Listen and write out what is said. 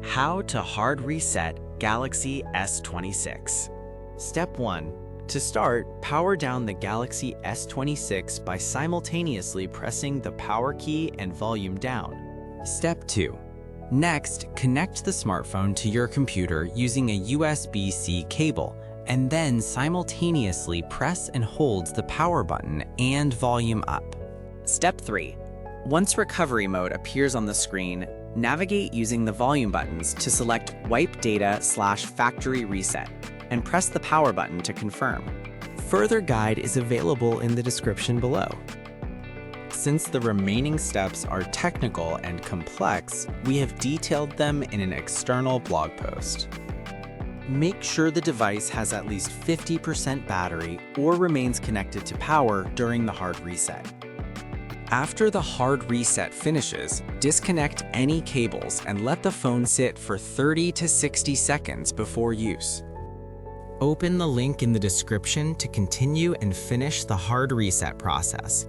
How to hard reset Galaxy S26. Step 1. To start, power down the Galaxy S26 by simultaneously pressing the power key and volume down. Step 2. Next, connect the smartphone to your computer using a USB-C cable, and then simultaneously press and hold the power button and volume up. Step 3. Once recovery mode appears on the screen, navigate using the volume buttons to select Wipe Data/Factory Reset and press the power button to confirm. Further guide is available in the description below. Since the remaining steps are technical and complex, we have detailed them in an external blog post. Make sure the device has at least 50% battery or remains connected to power during the hard reset. After the hard reset finishes, disconnect any cables and let the phone sit for 30 to 60 seconds before use. Open the link in the description to continue and finish the hard reset process.